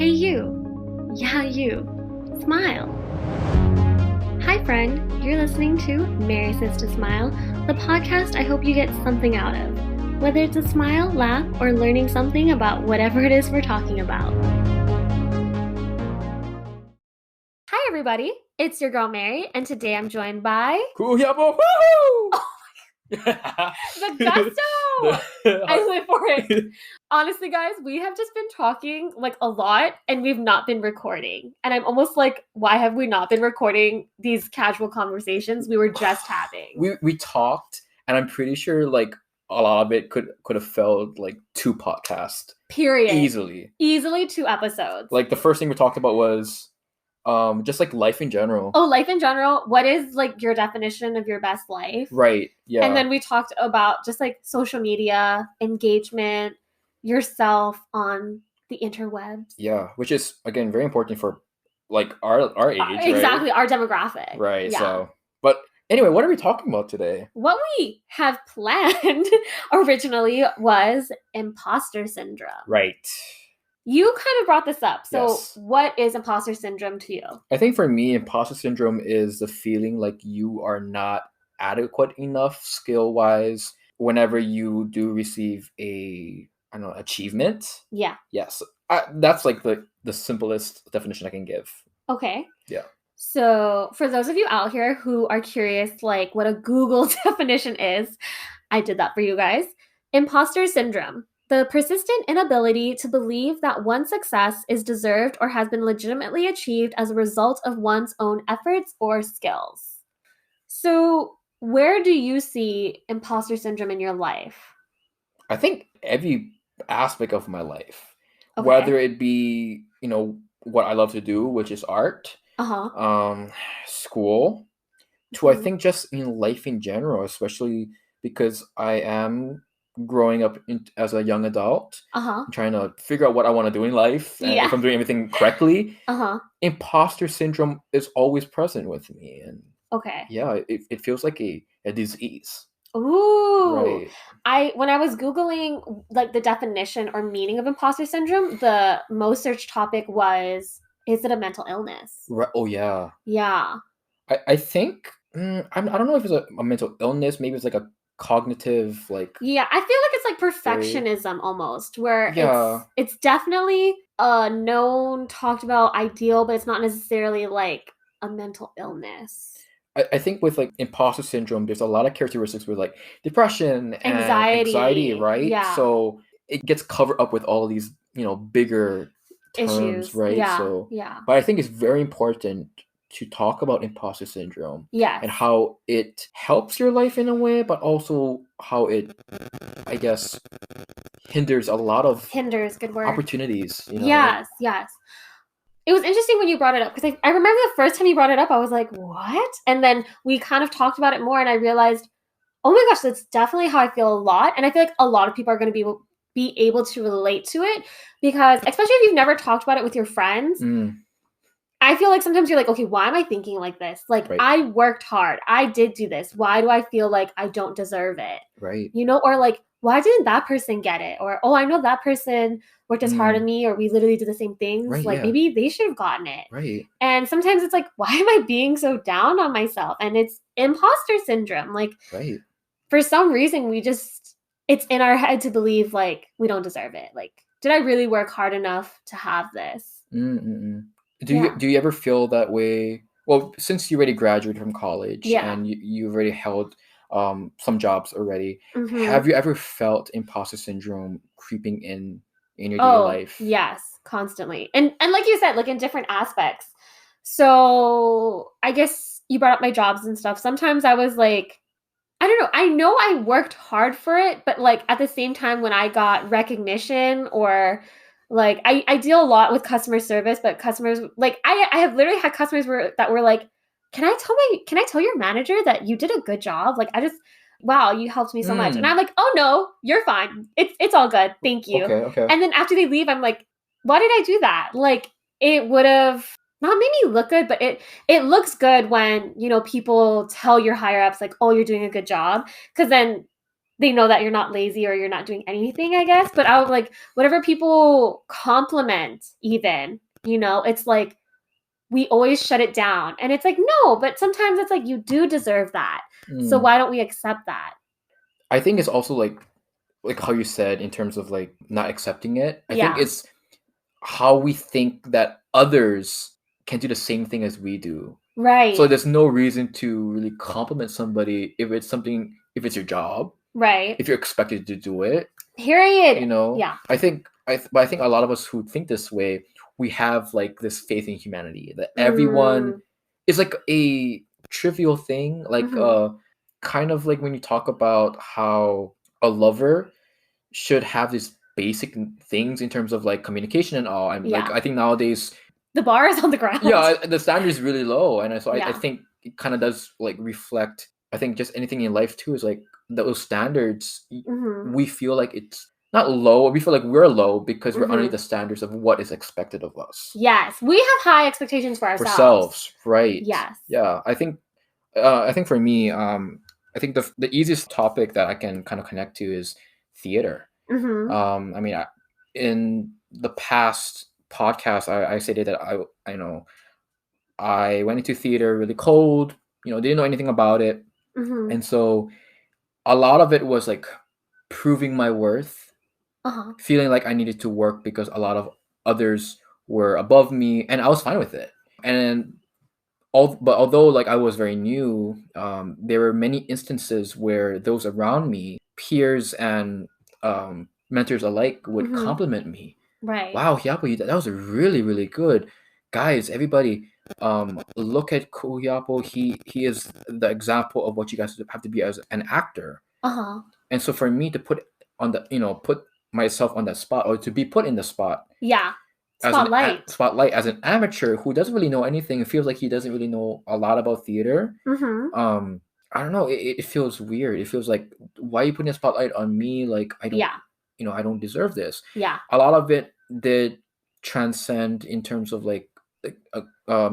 Hey you. Yeah, you. Smile. Hi friend, you're listening to Marysaystosmile, the podcast I hope you get something out of. Whether it's a smile, laugh, or learning something about whatever it is we're talking about. Hi everybody, it's your girl Mary, and today I'm joined by... Kuuhiapo! Woohoo! The gusto! I live for it. Honestly, guys, we have just been talking like a lot and we've not been recording. And I'm almost like, why have we not been recording these casual conversations we were just having? We talked, and I'm pretty sure like a lot of it could have filled like 2 podcasts. Period. Easily 2 episodes. Like the first thing we talked about was just like life in general. Oh, life in general. What is like your definition of your best life? Right. Yeah. And then we talked about just like social media, engagement, yourself on the interwebs. Yeah, which is again very important for like our age. Exactly, right? our demographic. Right. Yeah. So, but anyway, what are we talking about today? What we have planned originally was imposter syndrome. Right. You kind of brought this up. So Yes. What is imposter syndrome to you? I think for me, imposter syndrome is the feeling like you are not adequate enough skill-wise whenever you do receive a achievement. Yeah. Yes. That's like the simplest definition I can give. Okay. Yeah. So for those of you out here who are curious like what a Google definition is, I did that for you guys. Imposter syndrome. The persistent inability to believe that one's success is deserved or has been legitimately achieved as a result of one's own efforts or skills. So, where do you see imposter syndrome in your life? I think every aspect of my life, whether it be, what I love to do, which is art, school, to I think just in life in general, especially because I am growing up as a young adult, trying to figure out what I want to do in life and if I'm doing everything correctly. Imposter syndrome is always present with me, and it feels like a disease. Ooh. Right. When I was Googling like the definition or meaning of imposter syndrome, the most searched topic was, is it a mental illness? Right. Oh yeah. Yeah. I think I don't know if it's a mental illness. Maybe it's like a cognitive like. Yeah, I feel like it's like perfectionism almost, where it's definitely a known, talked about ideal, but it's not necessarily like a mental illness. I think with like imposter syndrome, there's a lot of characteristics with like depression and anxiety, right? Yeah. So it gets covered up with all of these, bigger terms, issues, right? Yeah. So yeah. But I think it's very important to talk about imposter syndrome. Yes. And how it helps your life in a way, but also how it, I guess, hinders a lot of good word. opportunities. Yes. It was interesting when you brought it up, because I remember the first time you brought it up, I was like, what? And then we kind of talked about it more, and I realized, oh my gosh, that's definitely how I feel a lot. And I feel like a lot of people are going to be able to relate to it, because especially if you've never talked about it with your friends, I feel like sometimes you're like, okay, why am I thinking like this? Like, I worked hard. I did do this. Why do I feel like I don't deserve it? Right. Or like, why didn't that person get it? Or, oh, I know that person worked as hard as me, or we literally did the same things. Right, like, maybe they should have gotten it. Right. And sometimes it's like, why am I being so down on myself? And it's imposter syndrome. Like, for some reason, it's in our head to believe, like, we don't deserve it. Like, did I really work hard enough to have this? Do you ever feel that way? Well, since you already graduated from college and you've already held some jobs already, have you ever felt imposter syndrome creeping in your daily life? Yes, constantly. And like you said, like in different aspects. So I guess you brought up my jobs and stuff. Sometimes I was like, I don't know. I know I worked hard for it, but like at the same time when I got recognition, or like I deal a lot with customer service, but customers, like I have literally had customers that were like, can I tell your manager that you did a good job? Like, wow, you helped me so much. And I'm like, oh no, you're fine. It's all good. Thank you. Okay. And then after they leave, I'm like, why did I do that? Like, it would have not made me look good, but it looks good when, people tell your higher ups like, oh, you're doing a good job. Cause then they know that you're not lazy or you're not doing anything, I guess. But I would like whatever people compliment, even, it's like we always shut it down. And it's like, no, but sometimes it's like you do deserve that. So why don't we accept that? I think it's also like how you said in terms of like not accepting it. I think it's how we think that others can do the same thing as we do. Right. So there's no reason to really compliment somebody if it's your job. Right. If you're expected to do it. Period. Yeah. I think a lot of us who think this way, we have like this faith in humanity that everyone is like a trivial thing, like kind of like when you talk about how a lover should have these basic things in terms of like communication and all. And like I think nowadays the bar is on the ground. Yeah, the standard is really low, and so I think it kind of does like reflect. I think just anything in life too is like those standards. We feel like it's not low. We feel like we're low because we're under the standards of what is expected of us. Yes, we have high expectations for ourselves. For ourselves, right? Yes. Yeah, I think for me, I think the easiest topic that I can kind of connect to is theater. I mean, in the past podcast, I stated that I know I went into theater really cold, didn't know anything about it, and so a lot of it was like proving my worth, feeling like I needed to work because a lot of others were above me, and I was fine with it. And but although like I was very new, there were many instances where those around me, peers and mentors alike, would compliment me. Right. Wow, Hiapo, that was really, really good. Guys, everybody, look at Kuuhiapo. He is the example of what you guys have to be as an actor. And so for me to put myself on that spot, or to be put in the spot. Yeah. Spotlight as an amateur who doesn't really know anything and feels like he doesn't really know a lot about theater. I don't know. It feels weird. It feels like, why are you putting a spotlight on me? Like I don't, I don't deserve this. Yeah. A lot of it did transcend in terms of like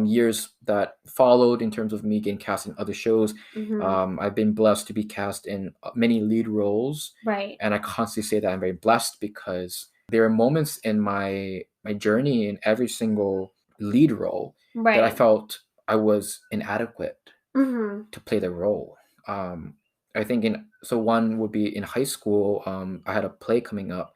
years that followed in terms of me getting cast in other shows. I've been blessed to be cast in many lead roles. Right. And I constantly say that I'm very blessed because there are moments in my journey in every single lead role that I felt I was inadequate to play the role. I think one would be in high school. I had a play coming up.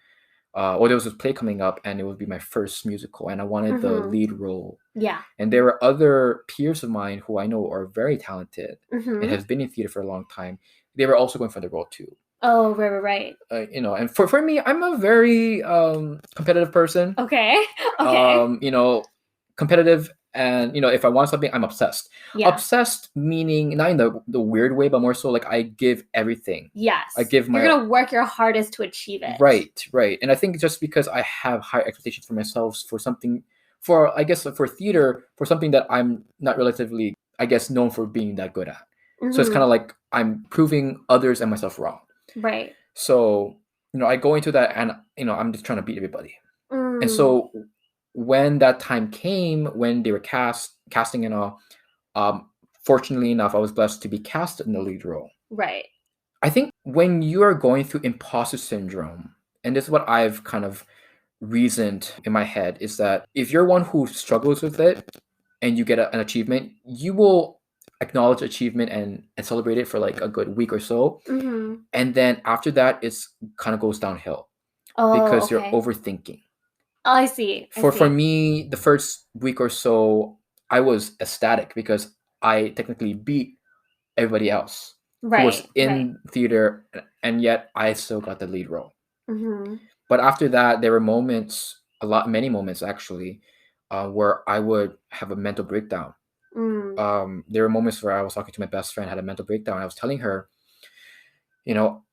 Or there was this play coming up, and it would be my first musical, and I wanted the lead role. Yeah. And there were other peers of mine who I know are very talented and has been in theater for a long time. They were also going for the role too. Oh, right. And for me, I'm a very competitive person. Okay. Competitive, and if I want something, I'm obsessed. Yeah. Obsessed meaning not in the weird way, but more so like I give everything. Yes. I give You're gonna work your hardest to achieve it. Right. And I think just because I have high expectations for myself for something, for theater, for something that I'm not relatively, I guess, known for being that good at. So it's kind of like I'm proving others and myself wrong. Right. So I go into that, and I'm just trying to beat everybody. And so when that time came, when they were casting and all, fortunately enough, I was blessed to be cast in the lead role. Right. I think when you are going through imposter syndrome, and this is what I've kind of reasoned in my head, is that if you're one who struggles with it and you get an achievement, you will acknowledge achievement and celebrate it for like a good week or so. And then after that, it's kind of goes downhill because you're overthinking. Oh, I see. For me, the first week or so, I was ecstatic because I technically beat everybody else who was in theater, and yet I still got the lead role. But after that, there were many moments actually, where I would have a mental breakdown. There were moments where I was talking to my best friend, had a mental breakdown. I was telling her,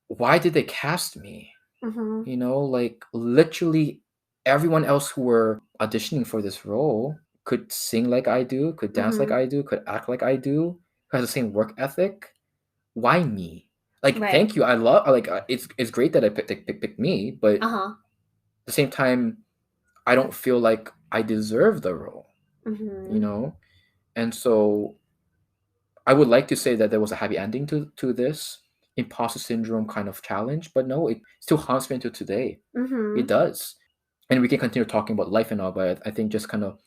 why did they cast me? Like literally everyone else who were auditioning for this role could sing like I do, could dance like I do, could act like I do, who has the same work ethic. Why me? Like, thank you. I love, like, it's great that I picked me, but at the same time, I don't feel like I deserve the role, And so I would like to say that there was a happy ending to this, imposter syndrome kind of challenge, but no, it still haunts me until today. Mm-hmm. It does. And we can continue talking about life and all, but I think just kind of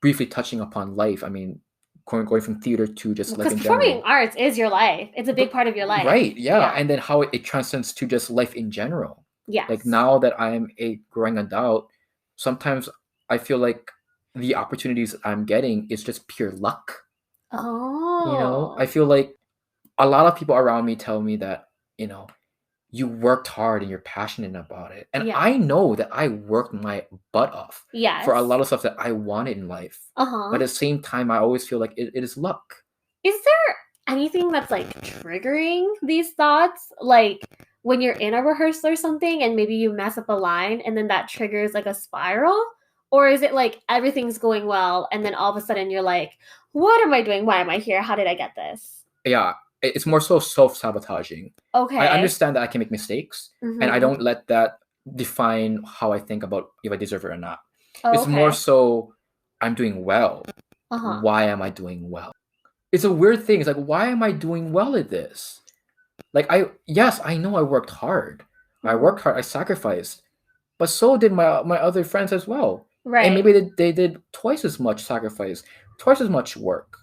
briefly touching upon life. I mean, going from theater to just life in general. Because performing arts is your life. It's a big part of your life. Right, yeah. And then how it transcends to just life in general. Yes. Like now that I am a growing adult, sometimes I feel like the opportunities I'm getting is just pure luck. Oh. You know, I feel like a lot of people around me tell me that, you know, you worked hard and you're passionate about it. And I know that I worked my butt off for a lot of stuff that I wanted in life. But at the same time, I always feel like it is luck. Is there anything that's like triggering these thoughts? Like when you're in a rehearsal or something and maybe you mess up a line and then that triggers like a spiral? Or is it like everything's going well and then all of a sudden you're like, what am I doing? Why am I here? How did I get this? Yeah, it's more so self-sabotaging. Okay. I understand that I can make mistakes, and I don't let that define how I think about if I deserve it or not. It's more so I'm doing well. Why am I doing well? It's a weird thing. It's like, why am I doing well at this? Like, I know I worked hard. I worked hard. I sacrificed. But so did my other friends as well. Right. And maybe they did twice as much sacrifice, twice as much work,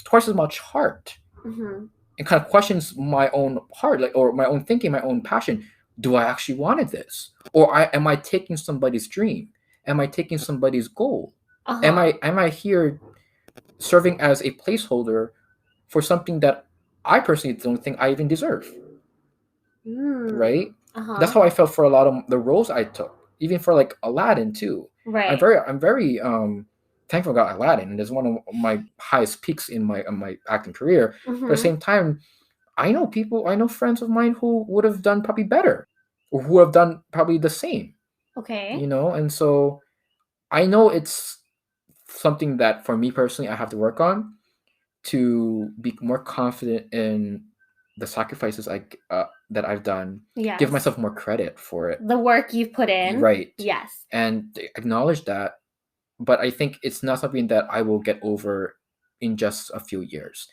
twice as much heart. And kind of questions my own heart, like, or my own thinking, my own passion. Do I actually wanted this? Or am I taking somebody's dream? Am I taking somebody's goal? Am I here serving as a placeholder for something that I personally don't think I even deserve? Right? That's how I felt for a lot of the roles I took, even for like Aladdin too. Right. I'm very thankful I got Aladdin, and it's one of my highest peaks in my acting career. But at the same time, I know friends of mine who would have done probably better, or who have done probably the same. Okay. You know, and so I know it's something that for me personally I have to work on to be more confident in the sacrifices that I've done. Yes. Give myself more credit for it. The work you've put in. Right. Yes. And acknowledge that. But I think it's not something that I will get over in just a few years.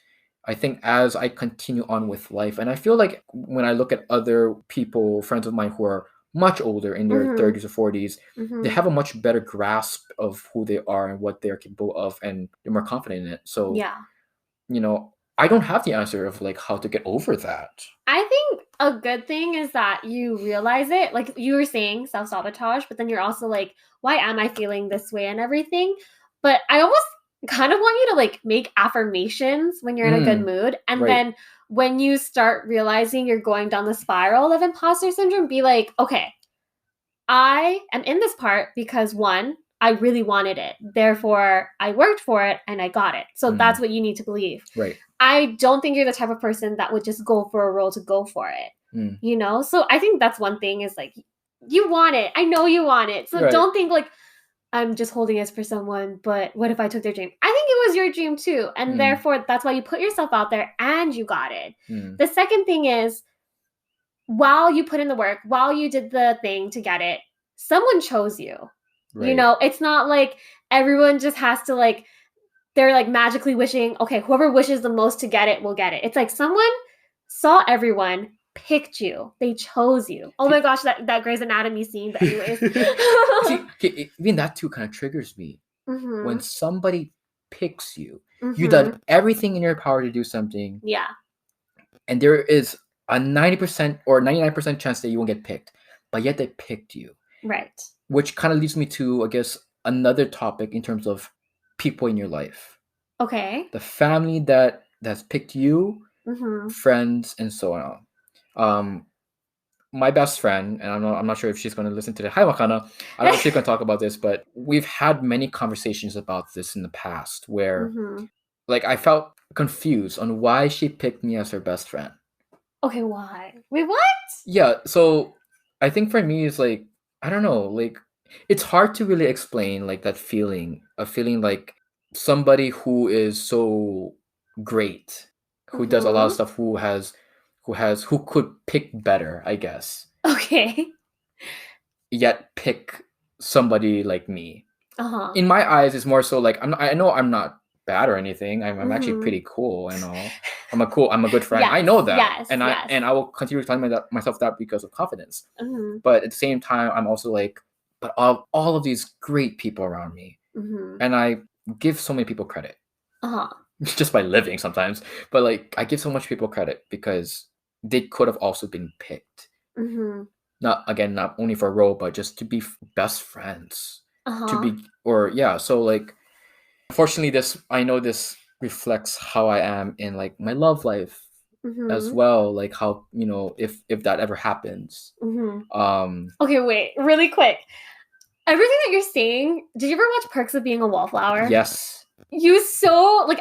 I think as I continue on with life, and I feel like when I look at other people, friends of mine who are much older in their 30s or 40s, they have a much better grasp of who they are and what they're capable of, and they're more confident in it. So, you know, I don't have the answer of like how to get over that. I think a good thing is that you realize it. Like you were saying, self-sabotage, but then you're also like, why am I feeling this way and everything? But I almost kind of want you to like make affirmations when you're in a good mood. And then when you start realizing you're going down the spiral of imposter syndrome, be like, okay, I am in this part because one, I really wanted it. Therefore, I worked for it and I got it. So that's what you need to believe. Right. I don't think you're the type of person that would just go for a role to go for it. You know? So I think that's one thing is like, you want it. I know you want it. So don't think like, I'm just holding this for someone, but what if I took their dream? I think it was your dream too. And therefore, that's why you put yourself out there and you got it. The second thing is, while you put in the work, while you did the thing to get it, someone chose you. Right. You know, it's not like everyone just has to like, they're like magically wishing, okay, whoever wishes the most to get it will get it. It's like someone saw everyone, picked you, they chose you. Oh my gosh, that Grey's Anatomy scene. But anyways. See, even that too kind of triggers me. When somebody picks you, you've done everything in your power to do something. Yeah. And there is a 90% or 99% chance that you won't get picked, but yet they picked you. Right. Which kind of leads me to, I guess, another topic in terms of people in your life. Okay. The family that's picked you, friends, and so on. My best friend, and I'm not sure if she's going to listen to this. Hi, Makana. I don't know if she's going to talk about this, but we've had many conversations about this in the past where, like, I felt confused on why she picked me as her best friend. Okay, why? Wait, what? Yeah, so I think for me, it's like, I don't know, like, it's hard to really explain, like, that feeling, a feeling like somebody who is so great, who does a lot of stuff, who could pick better, I guess. Okay. Yet pick somebody like me. In my eyes, it's more so like I know I'm not bad or anything. I'm actually pretty cool and all. I'm a good friend. Yes, I know that. yes, and I will continue telling myself that because of confidence. Mm-hmm. But at the same time, I'm also like, but all of these great people around me, and I give so many people credit. Just by living sometimes. But like, I give so much people credit because they could have also been picked. Not only for a role, but just to be best friends. To be, so like, unfortunately, I know this reflects how I am in like my love life as well. Like how, if that ever happens. Okay, wait, really quick. Everything that you're saying, did you ever watch Perks of Being a Wallflower? Yes.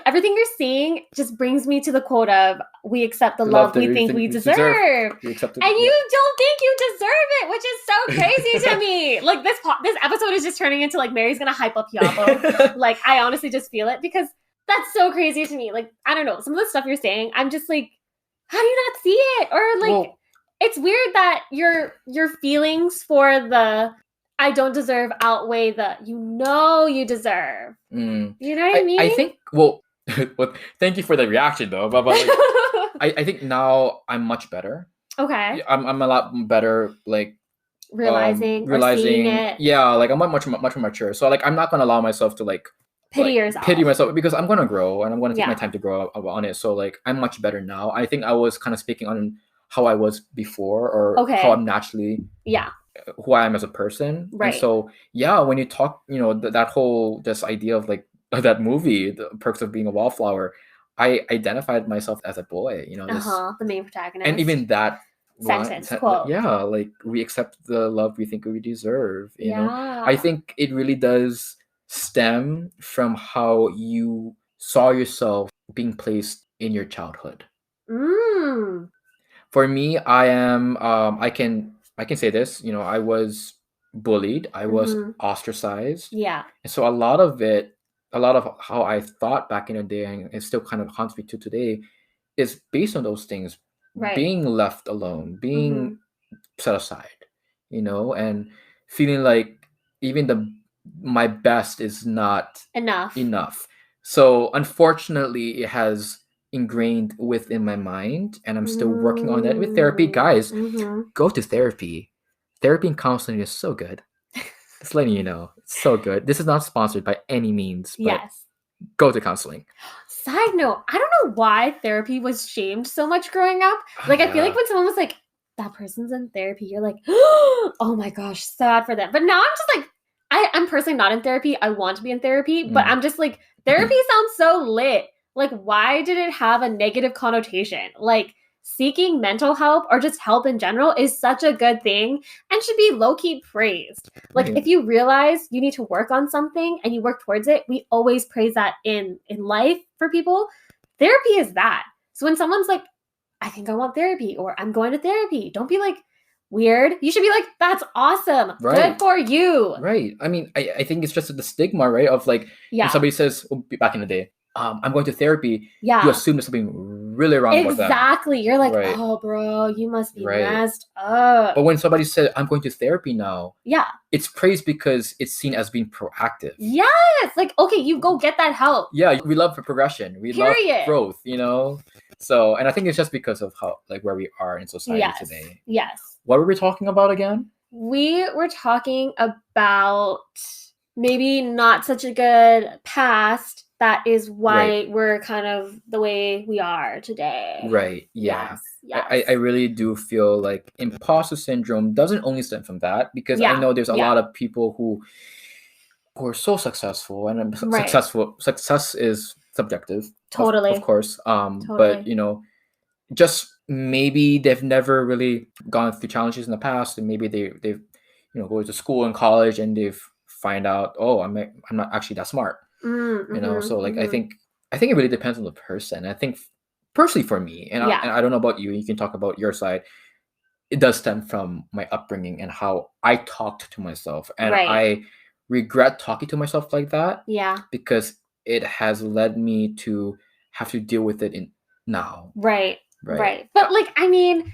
Everything you're saying just brings me to the quote of, we accept the love we think we deserve. We accept it, and you don't think you deserve it, which is so crazy to me. Like, this episode is just turning into like Mary's gonna hype up Hiapo. Like, I honestly just feel it because that's so crazy to me. Like, I don't know, some of the stuff you're saying, I'm just like, how do you not see it? Or like, it's weird that your feelings for the I don't deserve outweigh the you deserve. You know what I mean? I think, thank you for the reaction though. But like, I think now I'm much better. Okay. I'm a lot better, like realizing or seeing it. Yeah, like I'm much more mature. So like, I'm not gonna allow myself to like pity myself, because I'm gonna grow and I'm gonna take my time to grow up on it. So like, I'm much better now. I think I was kind of speaking on how I was before, or how I'm naturally who I am as a person. Right. And so when you talk, that whole this idea of like that movie, The Perks of Being a Wallflower, I identified myself as a boy. The main protagonist, and even that quote. Like, we accept the love we think we deserve. You know, I think it really does stem from how you saw yourself being placed in your childhood. For me, I am. I can say this. I was bullied. I was ostracized. Yeah. And so a lot of how I thought back in the day, and it still kind of haunts me to today, is based on those things. Right. Being left alone, being set aside, and feeling like even my best is not enough. So unfortunately, it has ingrained within my mind, and I'm still working on it with therapy. Guys, go to therapy. Therapy and counseling is so good. Just letting you know, it's so good. This is not sponsored by any means, but go to counseling. Side note, I don't know why therapy was shamed so much growing up. Like, I feel like when someone was like, that person's in therapy, you're like, oh my gosh, sad for them. But now I'm just like, I'm personally not in therapy. I want to be in therapy, but I'm just like, therapy sounds so lit. Like, why did it have a negative connotation? Like, seeking mental help or just help in general is such a good thing and should be low-key praised. Like, if you realize you need to work on something and you work towards it, we always praise that in life for people. Therapy is that. So when someone's like, I think I want therapy, or I'm going to therapy, don't be like, weird. You should be like, that's awesome. Right. Good for you. Right. I mean, I think it's just the stigma, right? Of like, when somebody says, back in the day, I'm going to therapy, you assume there's something really wrong with that. Exactly. You're like, oh, bro, you must be messed up. But when somebody said, I'm going to therapy now, it's praised because it's seen as being proactive. Yes. Like, okay, you go get that help. Yeah, we love progression. We love growth, So, and I think it's just because of how, like, where we are in society today. Yes. What were we talking about again? We were talking about maybe not such a good past. That is why we're kind of the way we are today. Right. Yeah. Yes. I really do feel like imposter syndrome doesn't only stem from that, because I know there's a lot of people who are so successful, and success is subjective. Totally. Of course. But just maybe they've never really gone through challenges in the past, and maybe they've go to school and college, and they've find out, oh, I'm not actually that smart. So like, I think it really depends on the person. I think personally for me, and I don't know about you, you can talk about your side, it does stem from my upbringing and how I talked to myself, and I regret talking to myself like that, because it has led me to have to deal with it now. Right. But like, I mean,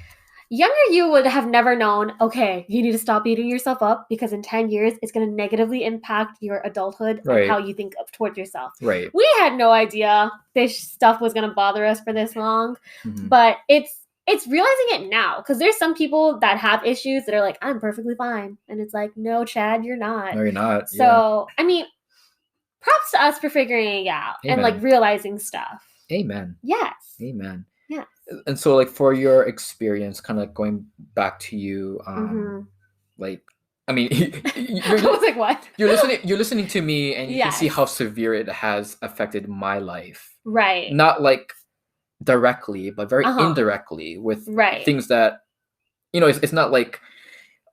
Younger you would have never known, okay, you need to stop beating yourself up because in 10 years, it's going to negatively impact your adulthood and how you think of towards yourself. Right. We had no idea this stuff was going to bother us for this long, but it's realizing it now, because there's some people that have issues that are like, I'm perfectly fine. And it's like, no, Chad, you're not. No, you're not. So, I mean, props to us for figuring it out and like realizing stuff. Amen. Yes. Amen. Yes. And so, like, for your experience, kind of going back to you, like, I mean, I was like, what? You're listening to me, and you can see how severe it has affected my life. Right. Not like directly, but very indirectly with things that, you know, it's not like,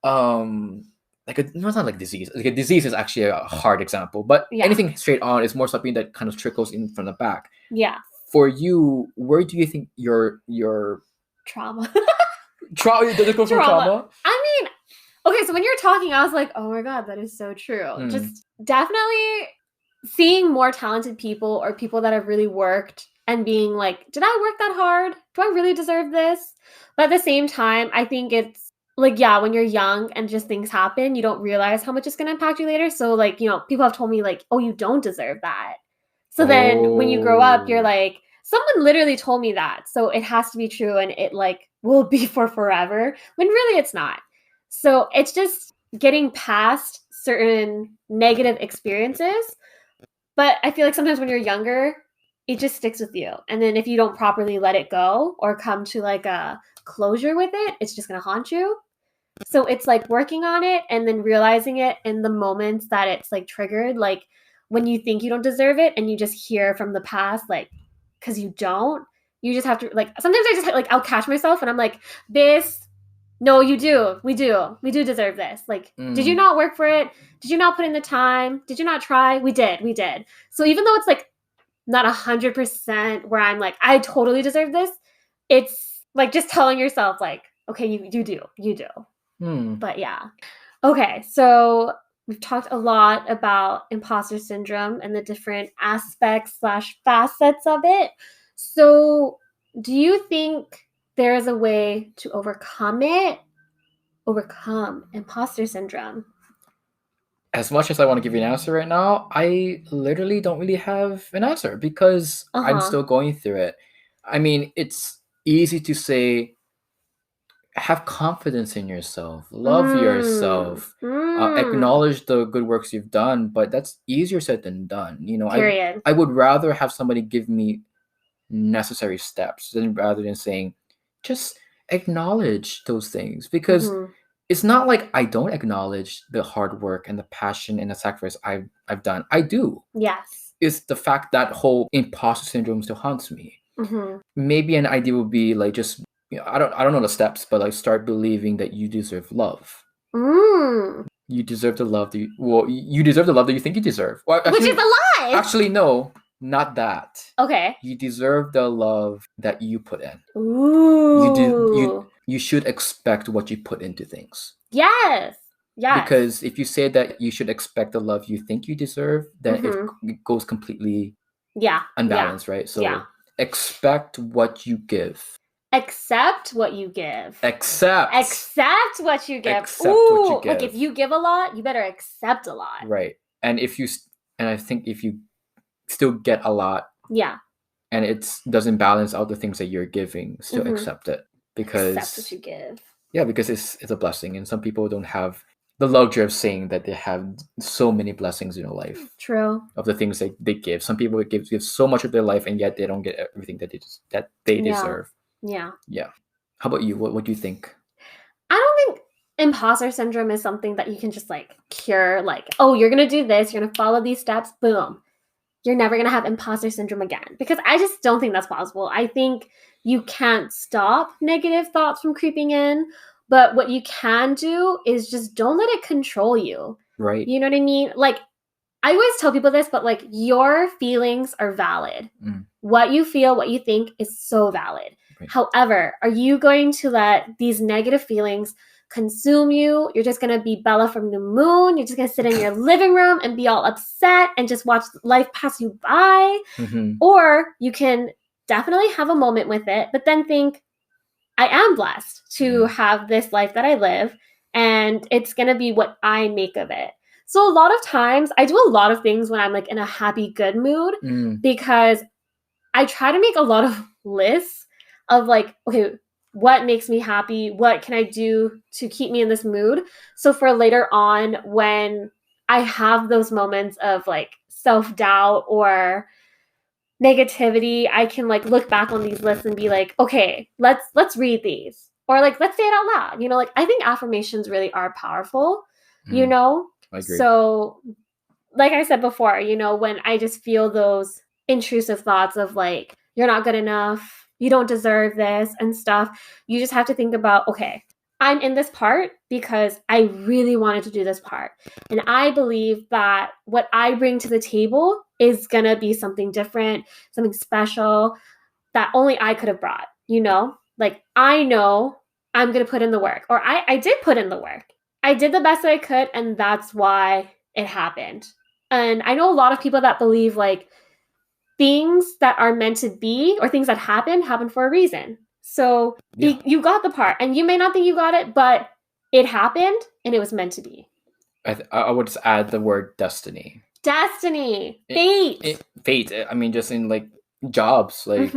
like it's not like disease. Like a disease is actually a hard example, but anything straight on is more something that kind of trickles in from the back. Yeah. For you, where do you think your trauma? Does it go from trauma? I mean, okay, so when you're talking, I was like, oh my God, that is so true. Just definitely seeing more talented people or people that have really worked and being like, did I work that hard? Do I really deserve this? But at the same time, I think it's like, yeah, when you're young and just things happen, you don't realize how much it's going to impact you later. So like, you know, people have told me like, oh, you don't deserve that. So then when you grow up, you're like, someone literally told me that. So it has to be true and it like will be for forever, when really it's not. So it's just getting past certain negative experiences. But I feel like sometimes when you're younger, it just sticks with you. And then if you don't properly let it go or come to like a closure with it, it's just going to haunt you. So it's like working on it and then realizing it in the moments that it's like triggered, like when you think you don't deserve it and you just hear from the past, like, because you don't, you just have to, like, sometimes I just like, I'll catch myself and I'm like, no, you do. We do deserve this. Like, did you not work for it? Did you not put in the time? Did you not try? We did. So even though it's like not 100% where I'm like, I totally deserve this, it's like just telling yourself like, okay, you do. But yeah. Okay, so we've talked a lot about imposter syndrome and the different aspects / facets of it. So do you think there is a way to overcome imposter syndrome? As much as I want to give you an answer right now, I literally don't really have an answer because I'm still going through it. I mean, it's easy to say, have confidence in yourself, love yourself, acknowledge the good works you've done, but that's easier said than done. You know, I would rather have somebody give me necessary steps rather than saying, just acknowledge those things, because it's not like I don't acknowledge the hard work and the passion and the sacrifice I've done. I do. Yes. It's the fact that whole imposter syndrome still haunts me. Maybe an idea would be like, just, you know, I don't know the steps, but like start believing that you deserve love. You deserve the love that you deserve the love that you think you deserve. Well, actually, which is a lie. Actually, no, not that. Okay. You deserve the love that you put in. Ooh. You should expect what you put into things. Yes. Yes. Because if you say that you should expect the love you think you deserve, then it goes completely unbalanced, right? So expect what you give. Accept what you give. Accept what you give. Accept what you give. Like if you give a lot, you better accept a lot. Right. And I think if you still get a lot, and it doesn't balance out the things that you're giving, still accept it, because accept what you give. Yeah, because it's a blessing, and some people don't have the luxury of saying that they have so many blessings in their life. True. Of the things they give. Some people give so much of their life, and yet they don't get everything that they deserve. Yeah. Yeah. How about you? What do you think? I don't think imposter syndrome is something that you can just like cure. Like, oh, you're gonna do this, you're gonna follow these steps, boom, you're never gonna have imposter syndrome again. Because I just don't think that's possible. I think you can't stop negative thoughts from creeping in, but what you can do is just don't let it control you. Right. You know what I mean? Like, I always tell people this, but like, your feelings are valid. What you feel, what you think is so valid. Right. However, are you going to let these negative feelings consume you? You're just going to be Bella from the moon. You're just going to sit in your living room and be all upset and just watch life pass you by. Or you can definitely have a moment with it, but then think, I am blessed to have this life that I live, and it's going to be what I make of it. So a lot of times I do a lot of things when I'm like in a happy, good mood because I try to make a lot of lists of like, okay, what makes me happy? What can I do to keep me in this mood? So for later on, when I have those moments of like self-doubt or negativity, I can like look back on these lists and be like, okay, let's read these, or like let's say it out loud. You know, like I think affirmations really are powerful. You know, I agree. So like I said before, you know, when I just feel those intrusive thoughts of like, you're not good enough, you don't deserve this and stuff, you just have to think about, okay, I'm in this part because I really wanted to do this part. And I believe that what I bring to the table is going to be something different, something special that only I could have brought, you know? Like, I know I'm going to put in the work, or I did put in the work. I did the best that I could, and that's why it happened. And I know a lot of people that believe like things that are meant to be or things that happen for a reason. So you got the part, and you may not think you got it, but it happened and it was meant to be. I would just add the word destiny. Destiny. Fate. Fate. I mean, just in like jobs, like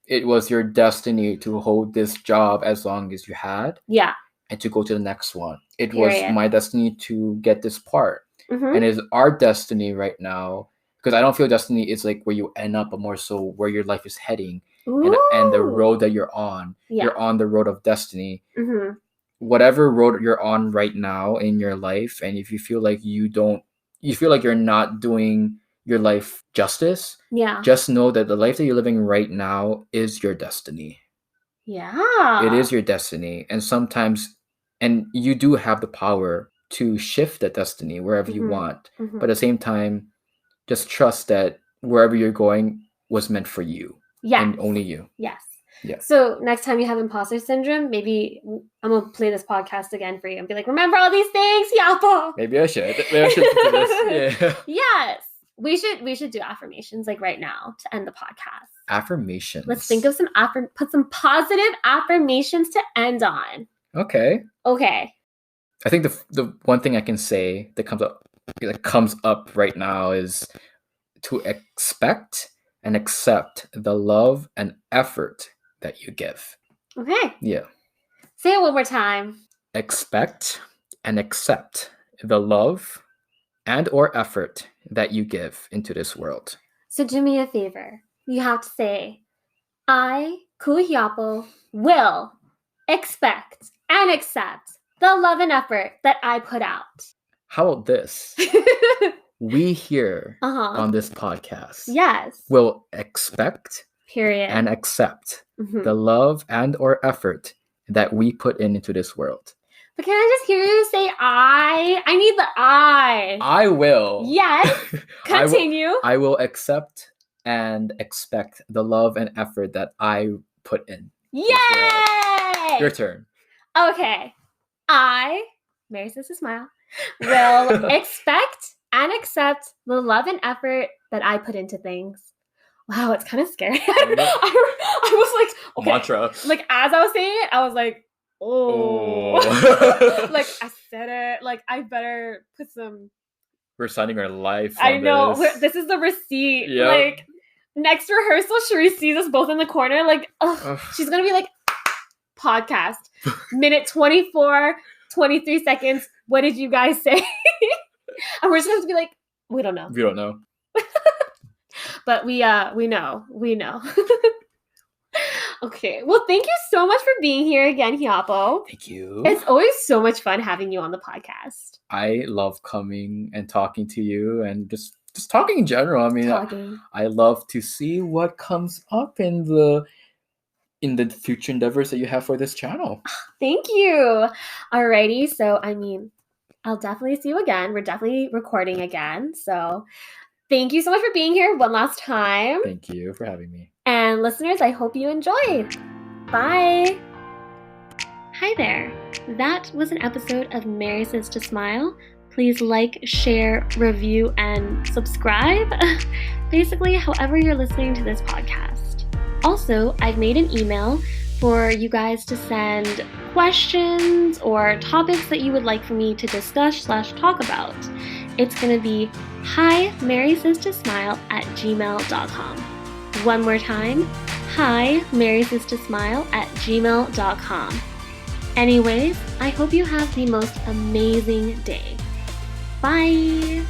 it was your destiny to hold this job as long as you had. Yeah. And to go to the next one. It was my destiny to get this part. And it's our destiny right now, because I don't feel destiny is like where you end up, but more so where your life is heading and the road that you're on. Yeah. You're on the road of destiny. Whatever road you're on right now in your life, and if you feel like you feel like you're not doing your life justice, just know that the life that you're living right now is your destiny. Yeah. It is your destiny. And sometimes, and you do have the power to shift that destiny wherever you want. But at the same time, just trust that wherever you're going was meant for you. Yeah. And only you. Yes. Yeah. So next time you have imposter syndrome, maybe I'm going to play this podcast again for you and be like, remember all these things, Hiapo? Maybe I should. Maybe I should do this. Yeah. Yes. We should do affirmations like right now to end the podcast. Affirmations. Let's think of put some positive affirmations to end on. Okay. I think the one thing I can say that comes up right now is to expect and accept the love and effort that you give. Okay. Yeah. Say it one more time. Expect and accept the love and or effort that you give into this world. So do me a favor. You have to say, I, Kuuhiapo, will expect and accept the love and effort that I put out. How about this? We here on this podcast will expect and accept the love and or effort that we put into this world. But can I just hear you say I? I need the I. I will. Yes. Continue. I will accept and expect the love and effort that I put in. Yay! Your turn. Okay. I, Marysaystosmile, will expect and accept the love and effort that I put into things. Wow, it's kind of scary. I was like, okay. Mantra. Like, as I was saying it, I was like, oh. Like, I said it. Like, I better put some... We're signing our life on I know. This is the receipt. Yep. Like, next rehearsal, Sharyse sees us both in the corner. Like, she's going to be like, podcast. Minute 24, 23 seconds. What did you guys say? And we're just going to be like, we don't know. We don't know. But we know. Okay. Well, thank you so much for being here again, Hiapo. Thank you. It's always so much fun having you on the podcast. I love coming and talking to you and just talking in general. I mean, I love to see what comes up in the future endeavors that you have for this channel. Thank you. Alrighty. So, I mean, I'll definitely see you again. We're definitely recording again. So thank you so much for being here one last time. Thank you for having me. And listeners, I hope you enjoyed. Bye. Hi there. That was an episode of Marysaystosmile. Please like, share, review, and subscribe. Basically, however you're listening to this podcast. Also, I've made an email for you guys to send questions or topics that you would like for me to discuss/talk about. It's going to be Marysaystosmile@gmail.com. One more time, Marysaystosmile@gmail.com. Anyways, I hope you have the most amazing day. Bye!